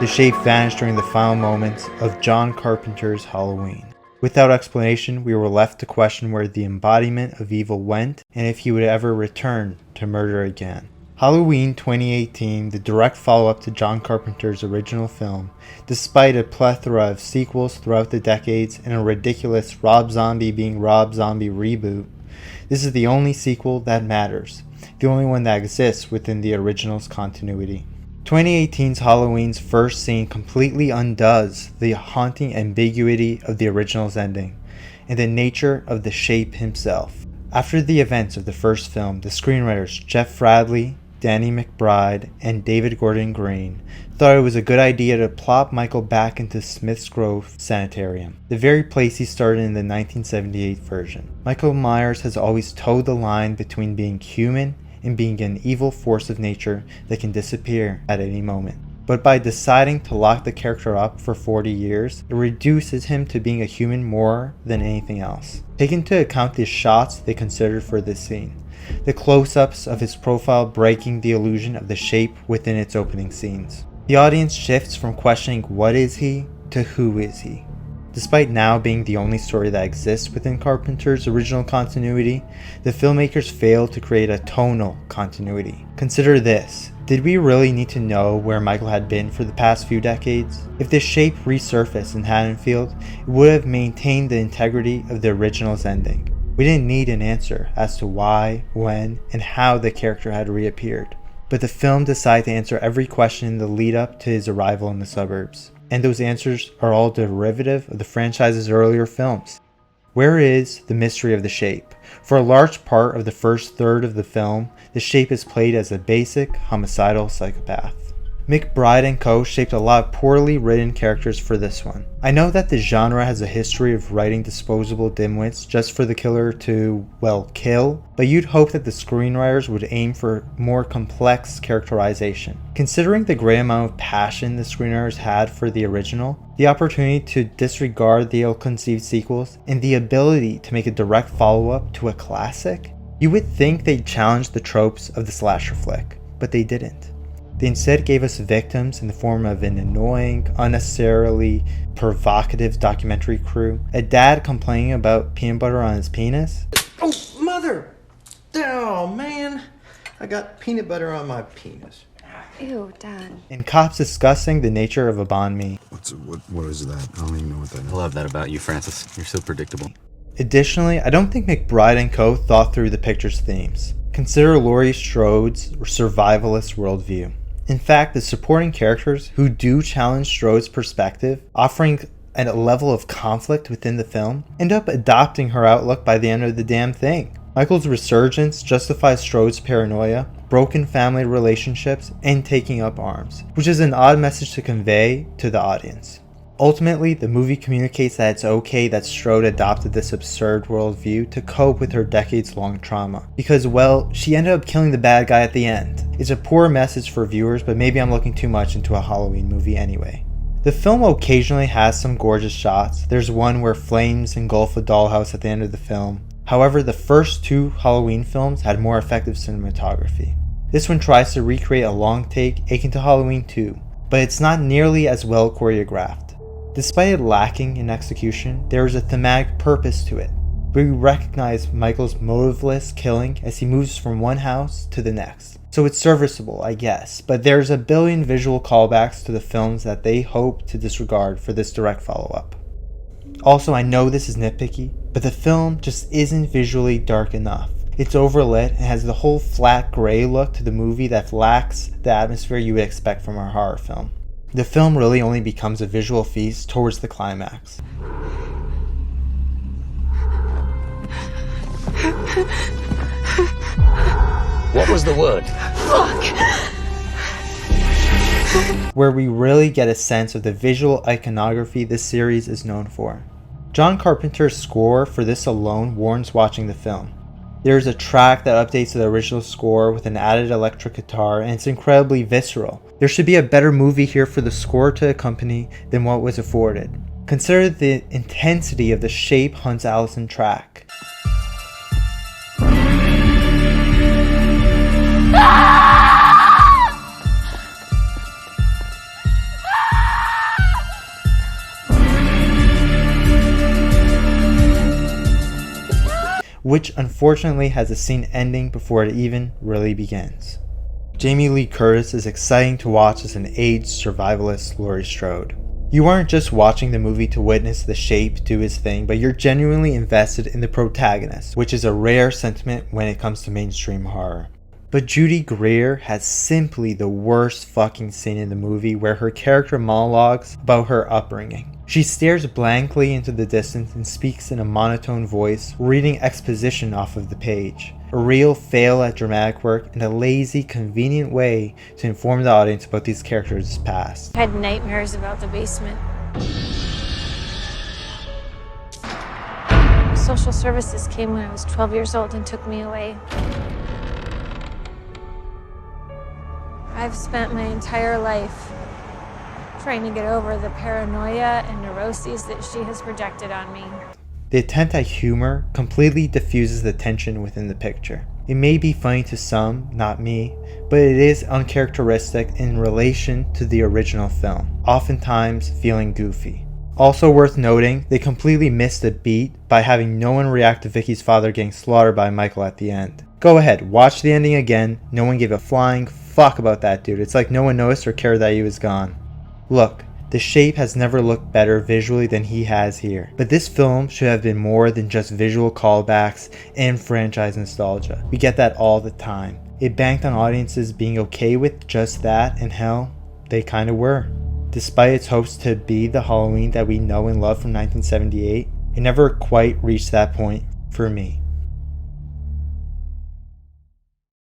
The shape vanished during the final moments of John Carpenter's Halloween. Without explanation, we were left to question where the embodiment of evil went and if he would ever return to murder again. Halloween 2018, the direct follow-up to John Carpenter's original film, despite a plethora of sequels throughout the decades and a ridiculous Rob Zombie being Rob Zombie reboot, this is the only sequel that matters, the only one that exists within the original's continuity. 2018's Halloween's first scene completely undoes the haunting ambiguity of the original's ending and the nature of the shape himself. After the events of the first film, the screenwriters Jeff Fradley, Danny McBride, and David Gordon Green thought it was a good idea to plop Michael back into Smith's Grove Sanitarium, the very place he started in the 1978 version. Michael Myers has always towed the line between being human and being an evil force of nature that can disappear at any moment. But by deciding to lock the character up for 40 years, it reduces him to being a human more than anything else. Take into account the shots they considered for this scene, the close-ups of his profile breaking the illusion of the shape within its opening scenes. The audience shifts from questioning what is he to who is he. Despite now being the only story that exists within Carpenter's original continuity, the filmmakers failed to create a tonal continuity. Consider this. Did we really need to know where Michael had been for the past few decades? If the shape resurfaced in Haddonfield, it would have maintained the integrity of the original's ending. We didn't need an answer as to why, when, and how the character had reappeared. But the film decided to answer every question in the lead up to his arrival in the suburbs. And those answers are all derivative of the franchise's earlier films. Where is the mystery of the shape? For a large part of the first third of the film, the shape is played as a basic, homicidal psychopath. McBride and co. shaped a lot of poorly written characters for this one. I know that the genre has a history of writing disposable dimwits just for the killer to, well, kill, but you'd hope that the screenwriters would aim for more complex characterization. Considering the great amount of passion the screenwriters had for the original, the opportunity to disregard the ill-conceived sequels, and the ability to make a direct follow-up to a classic, you would think they'd challenge the tropes of the slasher flick, but they didn't. They instead gave us victims in the form of an annoying, unnecessarily provocative documentary crew, a dad complaining about peanut butter on his penis. Oh, mother! Oh, man. I got peanut butter on my penis. Ew, Dad. And cops discussing the nature of a banh mi. What is that? I don't even know what that is. I love that about you, Francis. You're so predictable. Additionally, I don't think McBride and co. thought through the picture's themes. Consider Laurie Strode's survivalist worldview. In fact, the supporting characters who do challenge Strode's perspective, offering a level of conflict within the film, end up adopting her outlook by the end of the damn thing. Michael's resurgence justifies Strode's paranoia, broken family relationships, and taking up arms, which is an odd message to convey to the audience. Ultimately, the movie communicates that it's okay that Strode adopted this absurd worldview to cope with her decades-long trauma. Because, well, she ended up killing the bad guy at the end. It's a poor message for viewers, but maybe I'm looking too much into a Halloween movie anyway. The film occasionally has some gorgeous shots. There's one where flames engulf a dollhouse at the end of the film. However, the first two Halloween films had more effective cinematography. This one tries to recreate a long take akin to Halloween 2, but it's not nearly as well choreographed. Despite it lacking in execution, there is a thematic purpose to it. We recognize Michael's motiveless killing as he moves from one house to the next. So it's serviceable, I guess, but there's a billion visual callbacks to the films that they hope to disregard for this direct follow-up. Also, I know this is nitpicky, but the film just isn't visually dark enough. It's overlit and has the whole flat gray look to the movie that lacks the atmosphere you would expect from a horror film. The film really only becomes a visual feast towards the climax. What was the word? Fuck! Where we really get a sense of the visual iconography this series is known for. John Carpenter's score for this alone warrants watching the film. There is a track that updates the original score with an added electric guitar, and it's incredibly visceral. There should be a better movie here for the score to accompany than what was afforded. Consider the intensity of the Shape Hunts Allison track. which unfortunately has a scene ending before it even really begins. Jamie Lee Curtis is exciting to watch as an aged survivalist Laurie Strode. You aren't just watching the movie to witness the shape do his thing, but you're genuinely invested in the protagonist, which is a rare sentiment when it comes to mainstream horror. But Judy Greer has simply the worst fucking scene in the movie where her character monologues about her upbringing. She stares blankly into the distance and speaks in a monotone voice, reading exposition off of the page. A real fail at dramatic work and a lazy, convenient way to inform the audience about these characters' past. I had nightmares about the basement. Social services came when I was 12 years old and took me away. I've spent my entire life trying to get over the paranoia and neuroses that she has projected on me. The attempt at humor completely diffuses the tension within the picture. It may be funny to some, not me, but it is uncharacteristic in relation to the original film, oftentimes feeling goofy. Also worth noting, they completely missed the beat by having no one react to Vicky's father getting slaughtered by Michael at the end. Go ahead, watch the ending again, no one gave a flying fuck about that dude. It's like no one noticed or cared that he was gone. Look, The Shape has never looked better visually than he has here, but this film should have been more than just visual callbacks and franchise nostalgia. We get that all the time. It banked on audiences being okay with just that, and hell, they kinda were. Despite its hopes to be the Halloween that we know and love from 1978, it never quite reached that point for me.